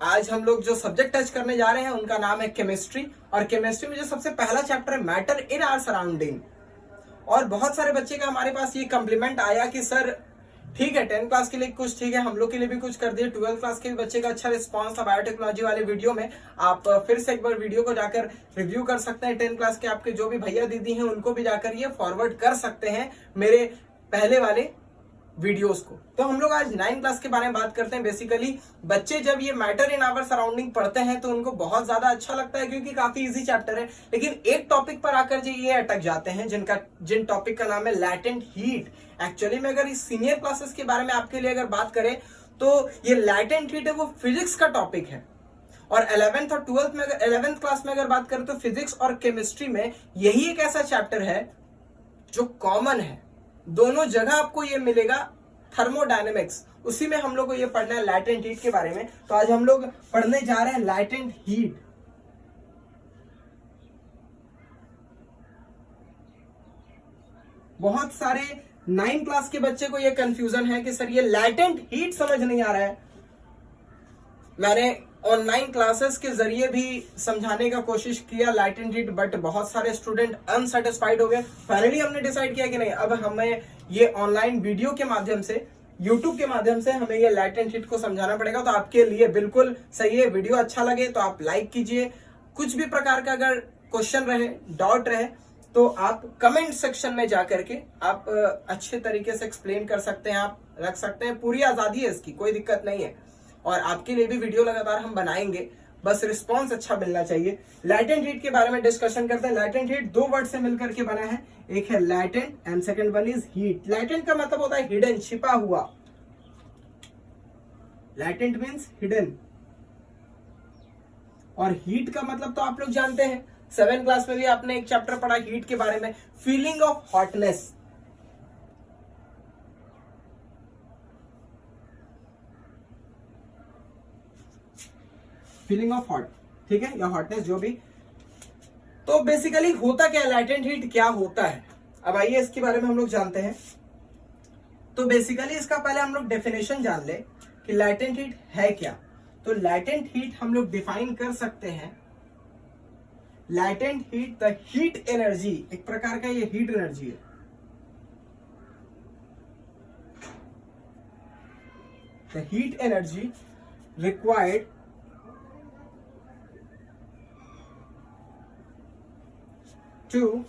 आज हम लोग जो सब्जेक्ट टच करने जा रहे हैं उनका नाम है केमिस्ट्री। और केमिस्ट्री में जो सबसे पहला चैप्टर है मैटर इन आवर सराउंडिंग। और बहुत सारे बच्चे का हमारे पास ये कॉम्प्लीमेंट आया कि सर ठीक है 10th क्लास के लिए कुछ ठीक है, हम लोग के लिए भी कुछ कर दिए। 12th क्लास के भी बच्चे का अच्छा रिस्पांस था बायोटेक्नोलॉजी वाले वीडियो में। आप फिर से एक बार वीडियो को जाकर रिव्यू कर सकते हैं। 10th क्लास के आपके जो भी भैया दीदी हैं उनको भी जाकर ये फॉरवर्ड कर सकते हैं मेरे पहले वाले वीडियोस को। तो हम लोग आज 9th क्लास के बारे में बात करते हैं। बेसिकली बच्चे जब ये मैटर इन आवर सराउंडिंग पढ़ते हैं तो उनको बहुत ज्यादा अच्छा लगता है क्योंकि काफी इजी चैप्टर है। लेकिन एक टॉपिक पर आकर जो ये अटक जाते हैं जिन टॉपिक का नाम है लैटेंट हीट। एक्चुअली में अगर इस सीनियर क्लासेस के बारे में आपके लिए अगर बात करें तो ये लैटेंट हीट है वो फिजिक्स का टॉपिक है। और 11th और 12th में 11th क्लास में अगर बात करें तो फिजिक्स और केमिस्ट्री में यही एक ऐसा चैप्टर है जो कॉमन है। दोनों जगह आपको ये मिलेगा थर्मोडायनेमिक्स, उसी में हम लोग को ये पढ़ना है लैटेंट हीट के बारे में। तो आज हम लोग पढ़ने जा रहे हैं लैटेंट हीट। बहुत सारे 9th क्लास के बच्चे को ये कंफ्यूजन है कि सर ये लैटेंट हीट समझ नहीं आ रहा है। मैंने ऑनलाइन क्लासेस के जरिए भी समझाने का कोशिश किया लैटेंट हीट, बट बहुत सारे स्टूडेंट अनसेटिस्फाइड हो गए। फाइनली हमने डिसाइड किया कि नहीं, अब हमें ये ऑनलाइन वीडियो के माध्यम से, यूट्यूब के माध्यम से हमें ये लैटेंट हीट को समझाना पड़ेगा। तो आपके लिए बिल्कुल सही है। वीडियो अच्छा लगे तो आप लाइक कीजिए। कुछ भी प्रकार का अगर क्वेश्चन रहे, डाउट रहे तो आप कमेंट सेक्शन में जाकर के आप अच्छे तरीके से एक्सप्लेन कर सकते हैं, आप रख सकते हैं। पूरी आजादी है इसकी, कोई दिक्कत नहीं है। और आपके लिए भी वीडियो लगातार हम बनाएंगे, बस रिस्पांस अच्छा मिलना चाहिए। लैटेंट हीट के बारे में डिस्कशन करते हैं। लैटेंट हीट दो वर्ड से मिलकर के बना है, एक है latent and second one is heat. Latent का मतलब होता है हिडन, छिपा हुआ। Latent means hidden. और हीट का मतलब तो आप लोग जानते हैं, 7th क्लास में भी आपने एक चैप्टर पढ़ा हीट के बारे में, feeling of hotness. Feeling of hot, ठीक है, या हॉटनेस जो भी। तो बेसिकली होता क्या है, लैटेंट हीट क्या होता है, अब आइए इसके बारे में हम लोग जानते हैं। तो बेसिकली इसका पहले हम लोग डेफिनेशन जान ले कि लैटेंट हीट है क्या। तो लैटेंट हीट हम लोग डिफाइन कर सकते हैं, latent heat the heat energy, एक प्रकार का ये हीट एनर्जी है। The heat energy required to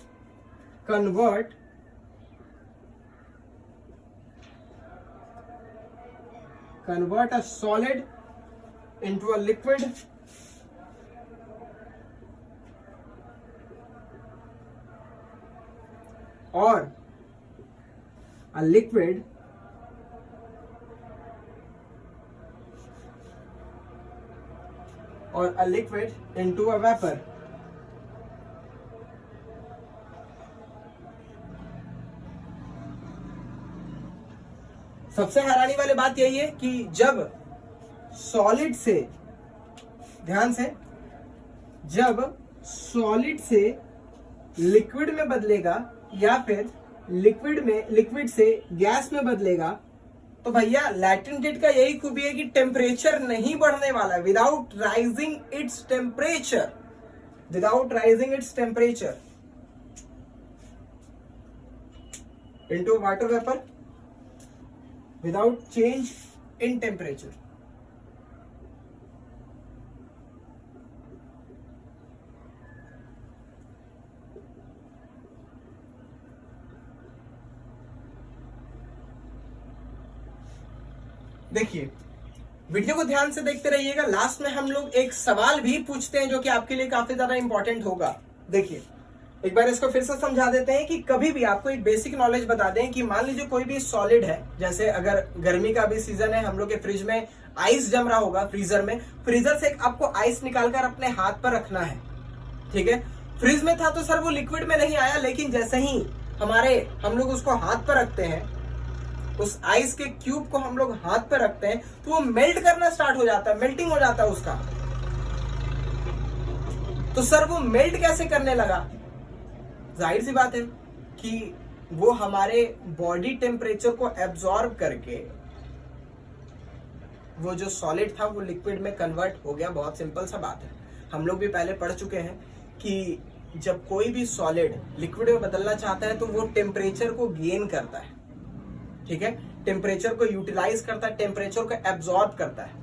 convert a solid into a liquid or a liquid into a vapor। सबसे हैरानी वाली बात यही है कि जब सॉलिड से, ध्यान से, जब सॉलिड से लिक्विड में बदलेगा या फिर लिक्विड से गैस में बदलेगा, तो भैया लैटेंट हीट का यही खूबी है कि टेम्परेचर नहीं बढ़ने वाला, without rising its temperature into water vapour without change in temperature। देखिए वीडियो को ध्यान से देखते रहिएगा। लास्ट में हम लोग एक सवाल भी पूछते हैं जो कि आपके लिए काफी ज्यादा इंपॉर्टेंट होगा। देखिए एक बार इसको फिर से समझा देते हैं कि कभी भी आपको एक बेसिक नॉलेज बता दें कि मान लीजिए कोई भी सॉलिड है, जैसे अगर गर्मी का भी सीजन है, हम लोग के फ्रिज में आइस जम रहा होगा, फ्रीजर से आपको आइस निकालकर अपने हाथ पर रखना है, ठीक है। फ्रिज में था तो सर वो लिक्विड में नहीं आया, लेकिन जैसे ही हम लोग उसको हाथ पर रखते हैं, उस आइस के क्यूब को हम लोग हाथ पर रखते हैं तो वो मेल्ट करना स्टार्ट हो जाता है, मेल्टिंग हो जाता है उसका। तो सर वो मेल्ट कैसे करने लगा? जाहिर सी बात है कि वो हमारे बॉडी टेम्परेचर को एब्जॉर्ब करके वो जो सॉलिड था वो लिक्विड में कन्वर्ट हो गया। बहुत सिंपल सा बात है, हम लोग भी पहले पढ़ चुके हैं कि जब कोई भी सॉलिड लिक्विड में बदलना चाहता है तो वो टेम्परेचर को गेन करता है, ठीक है, टेम्परेचर को यूटिलाइज करता है, टेम्परेचर को एब्जॉर्ब करता है,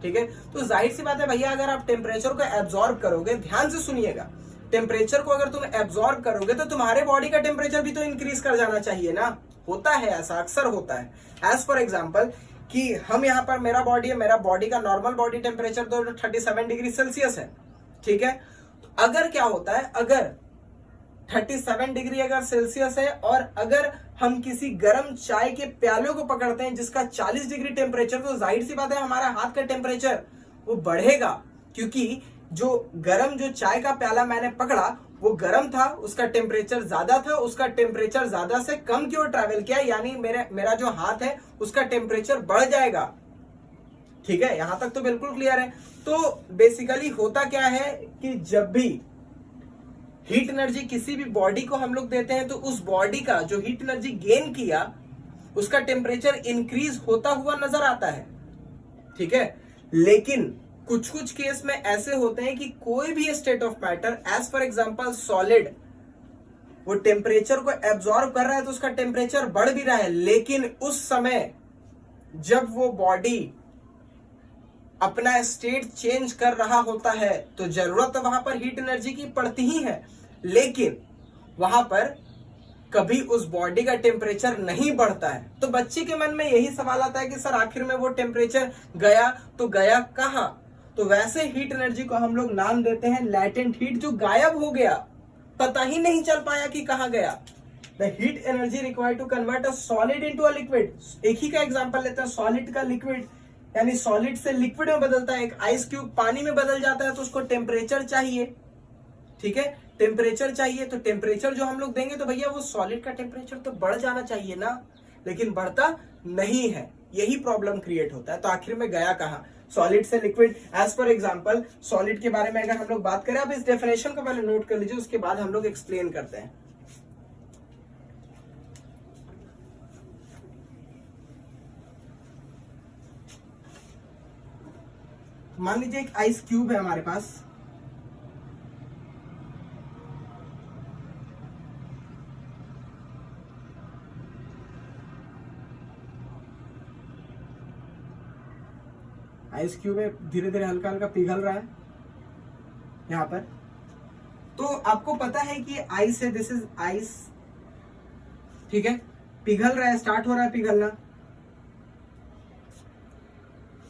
ठीक है। तो जाहिर सी बात है भैया, अगर आप टेम्परेचर को एब्जॉर्ब करोगे, ध्यान से सुनिएगा, टेम्परेचर को अगर तुम एब्जॉर्ब करोगे तो तुम्हारे बॉडी का टेम्परेचर भी तो इंक्रीज कर जाना चाहिए ना। होता है ऐसा, अक्सर होता है। एज फॉर एग्जाम्पल कि हम यहाँ पर, मेरा बॉडी है, मेरा बॉडी का नॉर्मल बॉडी टेम्परेचर तो 37 डिग्री सेल्सियस है, ठीक है। अगर क्या होता है, अगर 37 डिग्री अगर सेल्सियस है और अगर हम किसी गर्म चाय के प्याले को पकड़ते हैं जिसका 40 डिग्री टेम्परेचर, तो जाहिर सी बात है हमारा हाथ का टेम्परेचर वो बढ़ेगा, क्योंकि जो गर्म जो चाय का प्याला मैंने पकड़ा वो गर्म था, उसका टेम्परेचर ज्यादा था, उसका टेम्परेचर ज्यादा से कम की ओर ट्रैवल किया, यानी मेरा जो हाथ है उसका टेम्परेचर बढ़ जाएगा, ठीक है। यहां तक तो बिल्कुल क्लियर है। तो बेसिकली होता क्या है कि जब भी हीट एनर्जी किसी भी बॉडी को हम लोग देते हैं तो उस बॉडी का जो हीट एनर्जी गेन किया उसका टेम्परेचर इंक्रीज होता हुआ नजर आता है, ठीक है। लेकिन कुछ कुछ केस में ऐसे होते हैं कि कोई भी state of matter, as for example solid, वो टेम्परेचर को एब्जॉर्ब कर रहा है तो उसका टेम्परेचर बढ़ भी रहा है, लेकिन उस समय जब वो बॉडी अपना स्टेट चेंज कर रहा होता है तो जरूरत तो वहां पर हीट एनर्जी की पड़ती ही है, लेकिन वहां पर कभी उस बॉडी का टेम्परेचर नहीं बढ़ता है। तो बच्चे के मन में यही सवाल आता है कि सर आखिर में वो टेम्परेचर गया तो गया कहां। तो वैसे हीट एनर्जी को हम लोग नाम देते हैं लैटेंट हीट, जो गायब हो गया, पता ही नहीं चल पाया कि कहां गया। The heat energy required to convert a solid into a liquid. एक ही का एग्जांपल लेते हैं, सॉलिड का लिक्विड, यानी सॉलिड से लिक्विड में बदलता है। एक आइस क्यूब पानी में बदल जाता है तो उसको टेम्परेचर चाहिए, ठीक है, टेम्परेचर चाहिए। तो टेम्परेचर जो हम लोग देंगे तो भैया वो सॉलिड का टेम्परेचर तो बढ़ जाना चाहिए ना, लेकिन बढ़ता नहीं है, यही प्रॉब्लम क्रिएट होता है। तो आखिर में गया कहां, सॉलिड से liquid. As for example solid के बारे में अगर हम लोग बात करें, अब इस डेफिनेशन को पहले नोट कर लीजिए, उसके बाद हम लोग एक्सप्लेन करते हैं। मान लीजिए एक आइस क्यूब है हमारे पास, आइस क्यूब है, धीरे धीरे हल्का हल्का पिघल रहा है यहां पर। तो आपको पता है कि आइस है, दिस इज आइस, ठीक है, पिघल रहा है, स्टार्ट हो रहा है पिघलना।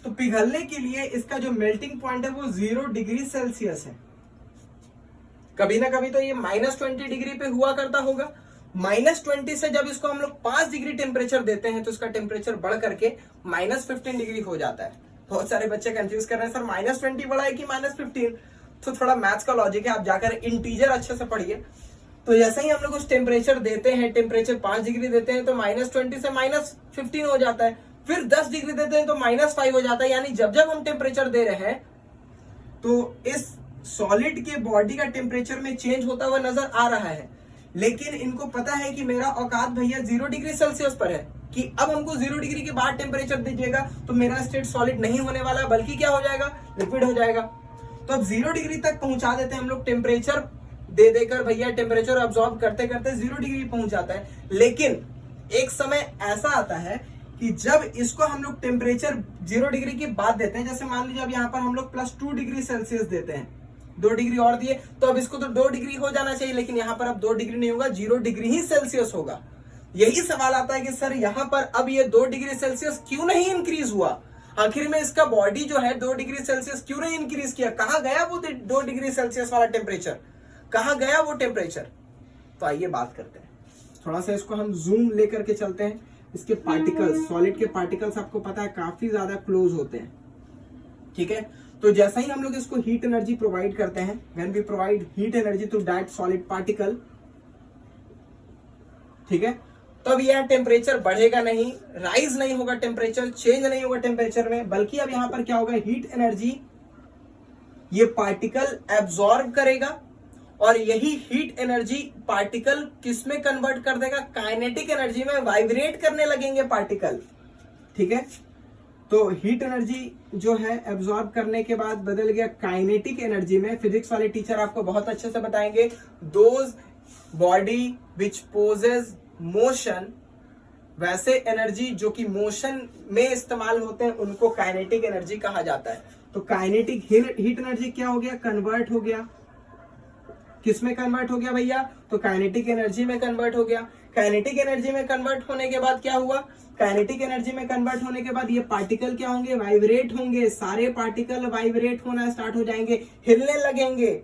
तो पिघलने के लिए इसका जो मेल्टिंग पॉइंट है वो 0 डिग्री सेल्सियस है। कभी ना कभी तो ये -20 डिग्री पे हुआ करता होगा। -20 से जब इसको हम लोग 5 डिग्री टेम्परेचर देते हैं तो इसका टेम्परेचर बढ़ करके -15 डिग्री हो जाता है। बहुत सारे बच्चे कंफ्यूज कर रहे हैं, सर -20 बढ़ा है कि -15। तो थोड़ा मैथ्स का लॉजिक है, आप जाकर इंटीजर अच्छे से पढ़िए। तो जैसे ही हम लोग उस टेम्परेचर देते हैं, टेम्परेचर 5 डिग्री देते हैं तो -20 से -15 हो जाता है, फिर 10 डिग्री देते हैं तो -5 हो जाता है। यानी जब जब हम टेम्परेचर दे रहे हैं तो इस सॉलिड के बॉडी का टेम्परेचर में चेंज होता हुआ नजर आ रहा है। लेकिन इनको पता है कि मेरा औकात भैया 0 डिग्री सेल्सियस पर है, कि अब हमको 0 डिग्री के बाद टेम्परेचर दीजिएगा तो मेरा स्टेट सॉलिड नहीं होने वाला, बल्कि क्या हो जाएगा, लिक्विड हो जाएगा। तो अब 0 डिग्री तक पहुंचा देते हैं हम लोग, टेम्परेचर दे देकर भैया टेम्परेचर अब्सॉर्ब करते करते 0 डिग्री पहुंच जाता है। लेकिन एक समय ऐसा आता है कि जब इसको हम लोग टेम्परेचर 0 डिग्री के बाद देते हैं, जैसे मान लीजिए अब यहाँ पर हम लोग +2 डिग्री सेल्सियस देते हैं, 2 डिग्री और दिए तो अब इसको तो 2 डिग्री हो जाना चाहिए, लेकिन यहाँ पर अब 2 डिग्री नहीं होगा, 0 डिग्री ही सेल्सियस होगा। यही सवाल आता है कि सर यहाँ पर अब ये 2 डिग्री सेल्सियस क्यों नहीं इंक्रीज हुआ, आखिर में इसका बॉडी जो है 2 डिग्री सेल्सियस क्यों नहीं इंक्रीज किया, कहाँ गया वो 2 डिग्री सेल्सियस वाला टेम्परेचर, कहाँ गया वो टेम्परेचर। तो आइए बात करते हैं, थोड़ा सा इसको हम जूम लेकर के चलते हैं। इसके पार्टिकल्स, सॉलिड के पार्टिकल्स आपको पता है काफी ज्यादा क्लोज होते हैं, ठीक है। तो जैसा ही हम लोग इसको हीट एनर्जी प्रोवाइड करते हैं, when we provide heat energy to that solid particle, ठीक है, तब यह टेम्परेचर बढ़ेगा नहीं, राइज नहीं होगा, टेम्परेचर चेंज नहीं होगा टेम्परेचर में, बल्कि अब यहां पर क्या होगा, हीट एनर्जी ये पार्टिकल एब्सॉर्ब करेगा और यही हीट एनर्जी पार्टिकल किस में कन्वर्ट कर देगा, काइनेटिक एनर्जी में, वाइब्रेट करने लगेंगे पार्टिकल, ठीक है। तो हीट एनर्जी जो है एब्जॉर्ब करने के बाद बदल गया काइनेटिक एनर्जी में। फिजिक्स वाले टीचर आपको बहुत अच्छे से बताएंगे, those body which possess motion, वैसे एनर्जी जो कि मोशन में इस्तेमाल होते हैं उनको काइनेटिक एनर्जी कहा जाता है। तो काइनेटिक हीट एनर्जी क्या हो गया, कन्वर्ट हो गया, किस में कन्वर्ट हो गया भैया, तो काइनेटिक एनर्जी में कन्वर्ट हो गया। काइनेटिक एनर्जी में कन्वर्ट होने के बाद क्या हुआ, काइनेटिक एनर्जी में कन्वर्ट होने के बाद ये पार्टिकल क्या होंगे, वाइब्रेट होंगे, सारे पार्टिकल वाइब्रेट होना स्टार्ट हो जाएंगे, हिलने लगेंगे।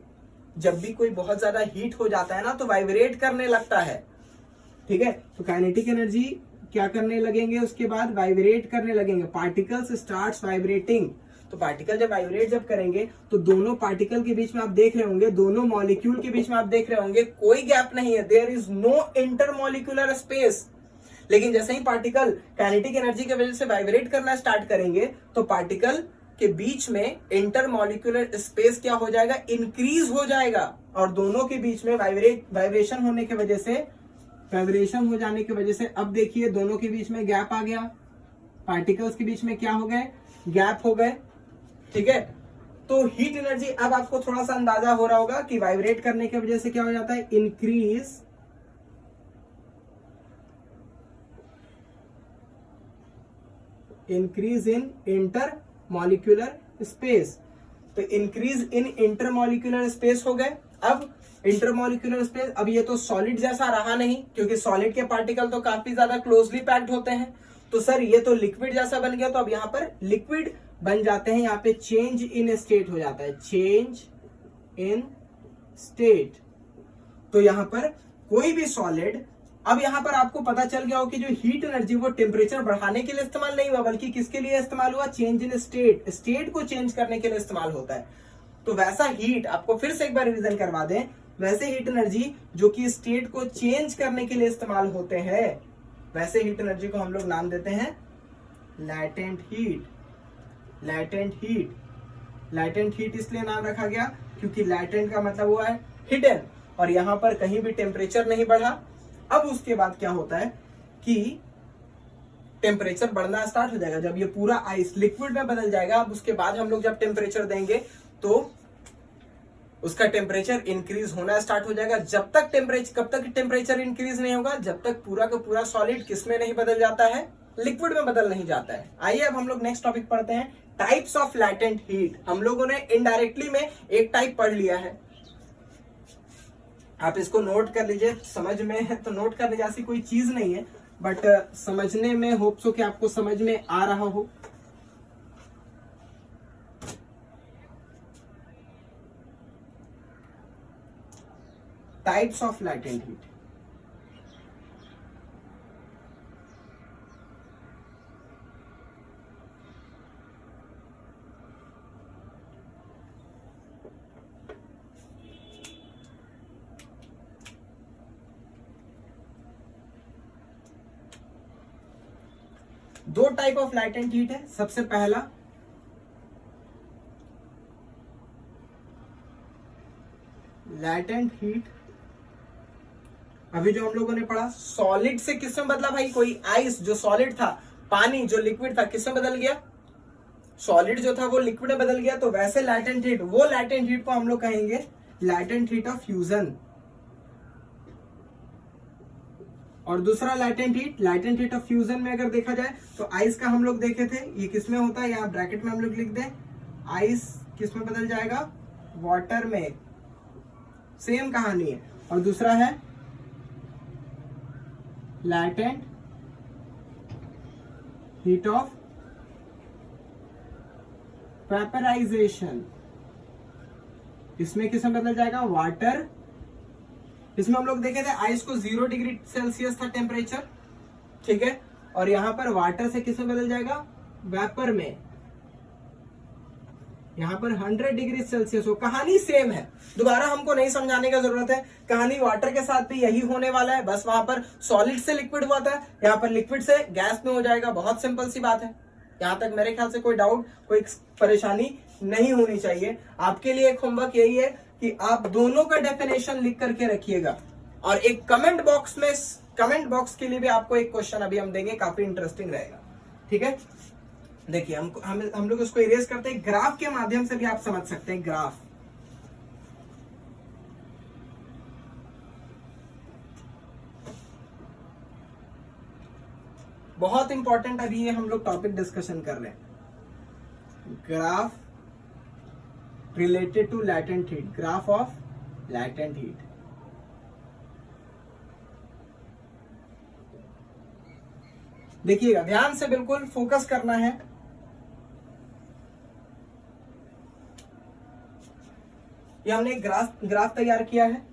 जब भी कोई बहुत ज्यादा हीट हो जाता है ना तो वाइब्रेट करने लगता है, ठीक है। तो काइनेटिक एनर्जी क्या करने लगेंगे, उसके बाद वाइब्रेट करने लगेंगे, पार्टिकल्स स्टार्ट्स वाइब्रेटिंग। तो पार्टिकल जब वाइब्रेट जब करेंगे तो दोनों पार्टिकल के बीच में आप देख रहे होंगे, दोनों मॉलिक्यूल के बीच में आप देख रहे होंगे कोई गैप नहीं है, there is no intermolecular space. लेकिन जैसे ही पार्टिकल काइनेटिक एनर्जी की वजह से वाइब्रेट करना स्टार्ट करेंगे तो पार्टिकल के बीच में इंटरमॉलिक्यूलर स्पेस क्या हो जाएगा, इंक्रीज हो जाएगा, और दोनों के बीच में वाइब्रेशन होने की वजह से, वाइब्रेशन हो जाने की वजह से अब देखिए दोनों के बीच में गैप आ गया, पार्टिकल्स के बीच में क्या हो गए, गैप हो गए, ठीक है। तो हीट एनर्जी अब आपको थोड़ा सा अंदाजा हो रहा होगा कि वाइब्रेट करने की वजह से क्या हो जाता है, increase in inter molecular space. तो इंक्रीज इन इंटरमॉलिक्यूलर स्पेस हो गए। अब इंटरमॉलिक्यूलर स्पेस, अब ये तो सॉलिड जैसा रहा नहीं, क्योंकि सॉलिड के पार्टिकल तो काफी ज्यादा क्लोजली पैक्ड होते हैं, तो सर ये तो लिक्विड जैसा बन गया, तो अब यहां पर लिक्विड बन जाते हैं, यहाँ पे चेंज इन स्टेट हो जाता है, चेंज इन स्टेट। तो यहां पर कोई भी सॉलिड, अब यहां पर आपको पता चल गया हो कि जो हीट एनर्जी वो टेम्परेचर बढ़ाने के लिए इस्तेमाल नहीं हुआ, बल्कि किसके लिए इस्तेमाल हुआ, चेंज इन स्टेट, स्टेट को चेंज करने के लिए इस्तेमाल होता है। तो वैसा हीट, आपको फिर से एक बार रिवीजन करवा दें, वैसे हीट एनर्जी जो कि स्टेट को चेंज करने के लिए इस्तेमाल होते हैं, वैसे हीट एनर्जी को हम लोग नाम देते हैं latent heat. Latent heat, latent heat इसलिए नाम रखा गया क्योंकि लैटेंट का मतलब हुआ है हिडन, और यहां पर कहीं भी टेम्परेचर नहीं बढ़ा। अब उसके बाद क्या होता है कि टेम्परेचर बढ़ना स्टार्ट हो जाएगा, जब ये पूरा आइस लिक्विड में बदल जाएगा। अब उसके बाद हम लोग जब टेम्परेचर देंगे तो उसका टेम्परेचर इंक्रीज होना स्टार्ट हो जाएगा। जब तक कब तक टेम्परेचर इंक्रीज नहीं होगा, जब तक पूरा का पूरा सॉलिड किस में नहीं बदल जाता है, लिक्विड में बदल नहीं जाता है। आइए अब हम लोग नेक्स्ट टॉपिक पढ़ते हैं, टाइप्स ऑफ लैटेंट हीट। हम लोगों ने इनडायरेक्टली में एक टाइप पढ़ लिया है, आप इसको नोट कर लीजिए, समझ में है तो नोट करने जैसी कोई चीज नहीं है, बट समझने में होप सो कि आपको समझ में आ रहा हो। Types of latent heat. दो टाइप ऑफ लैटेंट हीट है। सबसे पहला लैटेंट हीट, अभी जो हम लोगों ने पढ़ा, सॉलिड से किस में बदला भाई, कोई आइस जो सॉलिड था, पानी जो लिक्विड था, किस में बदल गया, सॉलिड जो था वो लिक्विड में बदल गया। तो वैसे लैटेंट हीट, वो लैटेंट हीट को हम लोग कहेंगे लैटेंट हीट ऑफ फ्यूजन। और दूसरा लैटेंट हीट ऑफ फ्यूजन में अगर देखा जाए तो आइस का हम लोग देखे थे, ये किस में होता है, यहाँ ब्रैकेट में हम लोग लिख दें, आइस किस में बदल जाएगा, वाटर में, सेम कहानी है। और दूसरा है लैटेंट हीट ऑफ वेपराइजेशन, इसमें किस में बदल जाएगा, वाटर। इसमें हम लोग देखे थे आइस को 0 डिग्री सेल्सियस था टेम्परेचर, ठीक है, और यहां पर वाटर से किस में बदल जाएगा, वेपर में, यहां पर 100 डिग्री सेल्सियस हो। कहानी सेम है, दोबारा हमको नहीं समझाने का जरूरत है, कहानी वाटर के साथ भी यही होने वाला है, बस वहां पर सॉलिड से लिक्विड हुआ था, यहाँ पर लिक्विड से गैस में हो जाएगा। बहुत सिंपल सी बात है, यहां तक मेरे ख्याल से कोई डाउट, कोई परेशानी नहीं होनी चाहिए। आपके लिए एक होमवर्क यही है कि आप दोनों का डेफिनेशन लिख करके रखिएगा, और एक कमेंट बॉक्स के लिए भी आपको एक क्वेश्चन अभी हम देंगे, काफी इंटरेस्टिंग रहेगा, ठीक है। देखिए हम लोग इसको इरेज करते हैं, ग्राफ के माध्यम से भी आप समझ सकते हैं। ग्राफ बहुत इंपॉर्टेंट अभी ये हम लोग टॉपिक डिस्कशन कर रहे हैं। Graph related to latent heat, graph of latent heat. देखिएगा, ध्यान से बिल्कुल फोकस करना है। ये हमने एक ग्राफ तैयार किया है।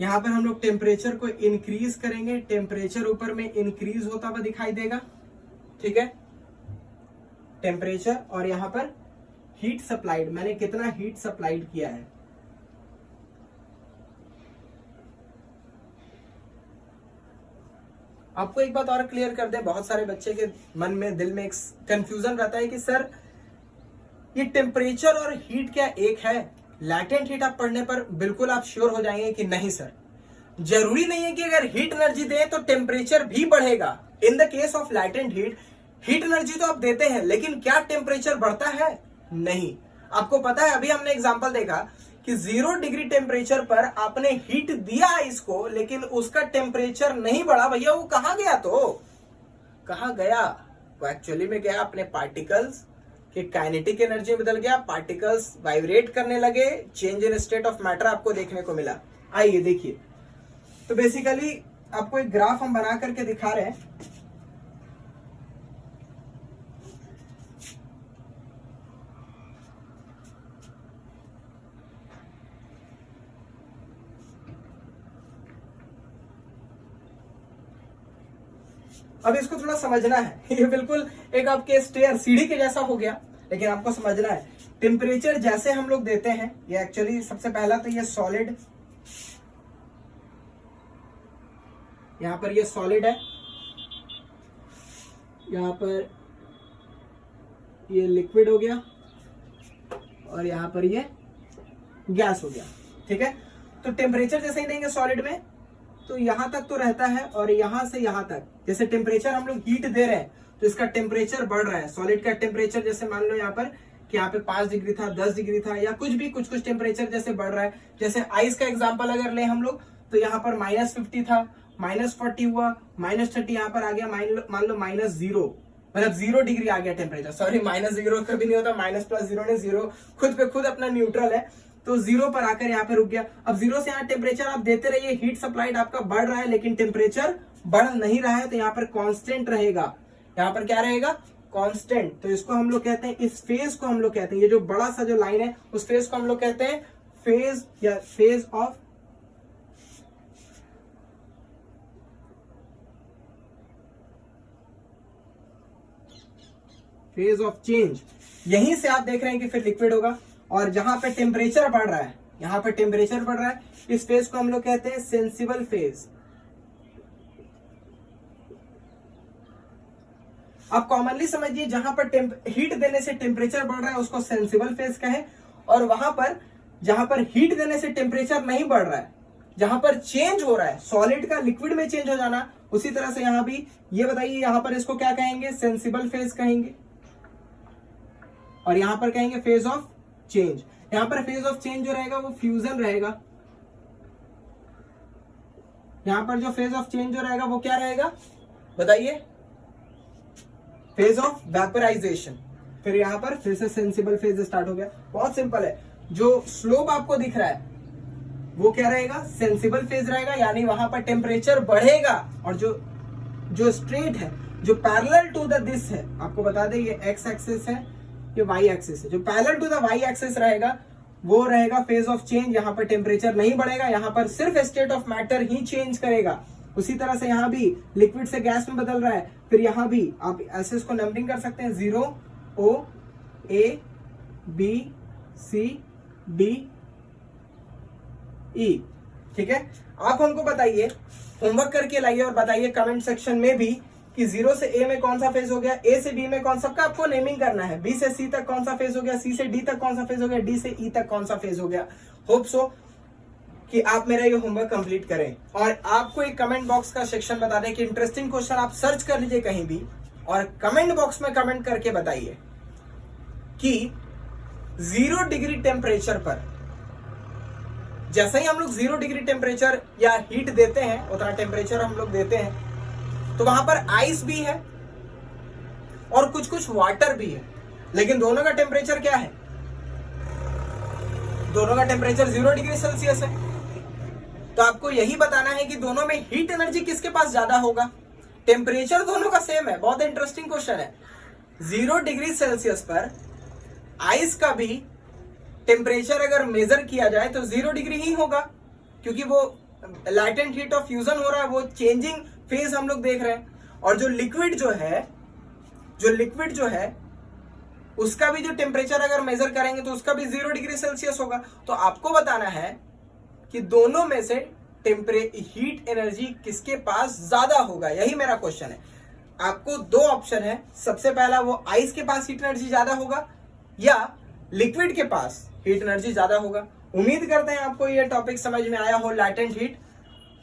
यहां पर हम लोग टेम्परेचर को इंक्रीज करेंगे, टेम्परेचर ऊपर में इंक्रीज होता हुआ दिखाई देगा, ठीक है, टेम्परेचर। और यहां पर हीट सप्लाइड, मैंने कितना हीट सप्लाइड किया है। आपको एक बात और क्लियर कर दे, बहुत सारे बच्चे के मन में, दिल में एक कंफ्यूजन रहता है कि सर ये टेम्परेचर और हीट क्या एक है? लैटेंट हीट आप पढ़ने पर बिल्कुल आप श्योर हो जाएंगे कि नहीं सर, जरूरी नहीं है कि अगर हीट एनर्जी दें तो टेम्परेचर भी बढ़ेगा। In the case of latent heat, heat energy तो आप देते हैं, लेकिन क्या टेम्परेचर बढ़ता है? नहीं। आपको पता है, अभी हमने एग्जांपल देखा कि 0 डिग्री टेम्परेचर पर आपने हीट दिया इसको, लेकिन उसका टेम्परेचर नहीं बढ़ा। भैया वो कहां गया? तो कहां गया? वो एक्चुअली में गया अपने पार्टिकल्स कि काइनेटिक एनर्जी बदल गया, पार्टिकल्स वाइब्रेट करने लगे, change in state of matter आपको देखने को मिला। आइए देखिए, तो बेसिकली आपको एक ग्राफ हम बना करके दिखा रहे हैं। अब इसको थोड़ा समझना है। ये बिल्कुल एक आपके स्टेयर, सीढ़ी के जैसा हो गया, लेकिन आपको समझना है। टेम्परेचर जैसे हम लोग देते हैं, ये एक्चुअली सबसे पहला तो ये सॉलिड, यहां पर ये सॉलिड है, यहां पर ये लिक्विड हो गया, और यहां पर ये गैस हो गया, ठीक है। तो टेम्परेचर जैसे ही देंगे सॉलिड में, तो यहां तक तो रहता है, और यहां से यहां तक, जैसे टेम्परेचर हम लोग हीट दे रहे हैं तो इसका टेम्परेचर बढ़ रहा है। सॉलिड का टेम्परेचर जैसे मान लो यहाँ पर कि यहाँ पे 5 डिग्री था, 10 डिग्री था, या कुछ भी कुछ टेम्परेचर जैसे बढ़ रहा है। जैसे आइस का एग्जांपल अगर ले हम लोग, तो यहाँ पर -50 था, -40 हुआ, -30 यहाँ पर आ गया, मान लो -0, मतलब 0 डिग्री आ गया टेम्परेचर। सॉरी, -0 कभी नहीं होता, माइनस प्लस जीरो ने जीरो खुद पे खुद अपना न्यूट्रल है, तो 0 पर आकर यहाँ पे रुक गया। अब 0 से यहाँ टेम्परेचर आप देते रहिए, हीट सप्लाइड आपका बढ़ रहा है, लेकिन टेम्परेचर बढ़ नहीं रहा है, तो यहाँ पर कांस्टेंट रहेगा। यहाँ पर क्या रहेगा? कांस्टेंट। तो इसको हम लोग कहते हैं, इस फेज को हम लोग कहते हैं, ये जो बड़ा सा जो लाइन है उस फेज को हम लोग कहते हैं फेज, या फेज ऑफ चेंज। यहीं से आप देख रहे हैं कि फिर लिक्विड होगा, और जहां पे टेम्परेचर बढ़ रहा है, यहां पे टेम्परेचर बढ़ रहा है, इस फेज को हम लोग कहते हैं सेंसिबल फेज। आप कॉमनली समझिए, जहां पर हीट देने से टेम्परेचर बढ़ रहा है उसको सेंसिबल फेज कहें, और वहां पर जहां पर हीट देने से टेम्परेचर नहीं बढ़ रहा है, जहां पर चेंज हो रहा है, सॉलिड का लिक्विड में चेंज हो जाना, उसी तरह से यहां भी ये बताइए, यहां पर इसको क्या कहेंगे? सेंसिबल फेज कहेंगे, और यहां पर कहेंगे फेज ऑफ चेंज। यहां पर फेज ऑफ चेंज जो रहेगा वो फ्यूजन रहेगा। यहां पर जो फेज ऑफ चेंज जो रहेगा वो क्या रहेगा बताइए? Phase of vaporisation. फिर यहां पर फिर से सेंसिबल फेज स्टार्ट हो गया। बहुत सिंपल है, जो स्लोप आपको दिख रहा है वो क्या रहेगा? सेंसिबल फेज रहेगा, यानी वहां पर टेम्परेचर बढ़ेगा, और जो स्ट्रेट है, जो पैरेलल टू द दिस है, आपको बता दें ये एक्स एक्सिस है, ये वाई एक्सिस है, जो parallel to the Y axis रहेगा वो रहेगा फेज ऑफ चेंज। यहां पर टेम्परेचर नहीं बढ़ेगा, यहां पर सिर्फ state of matter he change करेगा। उसी तरह से यहां भी लिक्विड से गैस में बदल रहा है। फिर यहां भी आप ऐसे इसको नंबरिंग कर सकते हैं, 0 O A B C D E, ठीक है। आप हमको बताइए, होमवर्क करके लाइए और बताइए कमेंट सेक्शन में भी कि 0 से A में कौन सा फेज हो गया, A से B में कौन सा, सबका आपको नेमिंग करना है। B से C तक कौन सा फेज हो गया, C से D तक कौन सा फेज हो गया, D से E तक कौन सा फेज हो गया। होप सो कि आप मेरा ये होमवर्क कंप्लीट करें, और आपको एक कमेंट बॉक्स का सेक्शन बता दें कि इंटरेस्टिंग क्वेश्चन आप सर्च कर लीजिए कहीं भी, और कमेंट बॉक्स में कमेंट करके बताइए कि 0 डिग्री टेम्परेचर पर, जैसे ही हम लोग 0 डिग्री टेम्परेचर या हीट देते हैं, उतना टेम्परेचर हम लोग देते हैं, तो वहां पर आइस भी है और कुछ कुछ वाटर भी है, लेकिन दोनों का टेम्परेचर क्या है? दोनों का टेम्परेचर 0 डिग्री सेल्सियस है। तो आपको यही बताना है कि दोनों में हीट एनर्जी किसके पास ज्यादा होगा। टेम्परेचर दोनों का सेम है। बहुत इंटरेस्टिंग क्वेश्चन है। 0 डिग्री सेल्सियस पर आइस का भी टेम्परेचर अगर मेजर किया जाए तो 0 डिग्री ही होगा, क्योंकि वो लैटेंट हीट ऑफ फ्यूजन हो रहा है, वो चेंजिंग फेज हम लोग देख रहे हैं। और जो लिक्विड जो है उसका भी जो टेम्परेचर अगर मेजर करेंगे तो उसका भी 0 डिग्री सेल्सियस होगा। तो आपको बताना है कि दोनों में से हीट एनर्जी किसके पास ज्यादा होगा, यही मेरा क्वेश्चन है। आपको दो ऑप्शन है, सबसे पहला वो आइस के पास हीट एनर्जी ज्यादा होगा या लिक्विड के पास हीट एनर्जी ज्यादा होगा। उम्मीद करते हैं आपको ये टॉपिक समझ में आया हो। लैटेंट हीट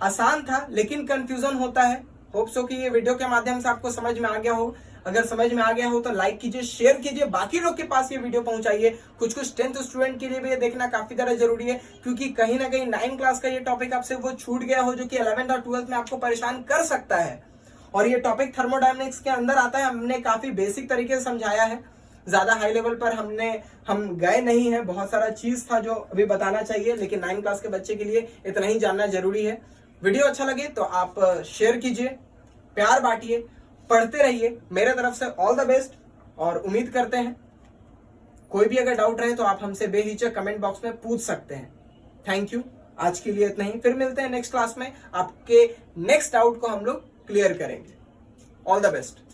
आसान था लेकिन कंफ्यूजन होता है। होप सो कि ये वीडियो के माध्यम से आपको समझ में आ गया हो। अगर समझ में आ गया हो तो लाइक कीजिए, शेयर कीजिए, बाकी लोग के पास ये वीडियो पहुंचाइए। कुछ 10th स्टूडेंट के लिए भी ये देखना काफी ज्यादा जरूरी है, क्योंकि कहीं ना कहीं 9th क्लास का ये टॉपिक आपसे वो छूट गया हो जो कि 11th और 12th में आपको परेशान कर सकता है। और ये टॉपिक थर्मोडायनेमिक्स के अंदर आता है। हमने काफी बेसिक तरीके से समझाया है, ज्यादा हाई लेवल पर हम गए नहीं है। बहुत सारा चीज था जो अभी बताना चाहिए, लेकिन 9th क्लास के बच्चे के लिए इतना ही जानना जरूरी है। वीडियो अच्छा लगे तो आप शेयर कीजिए, प्यार बांटिए, पढ़ते रहिए। मेरे तरफ से ऑल द बेस्ट और उम्मीद करते हैं कोई भी अगर डाउट रहे तो आप हमसे बेहिचक कमेंट बॉक्स में पूछ सकते हैं। Thank you. आज के लिए इतना ही, फिर मिलते हैं नेक्स्ट क्लास में। आपके नेक्स्ट डाउट को हम लोग क्लियर करेंगे। All the best.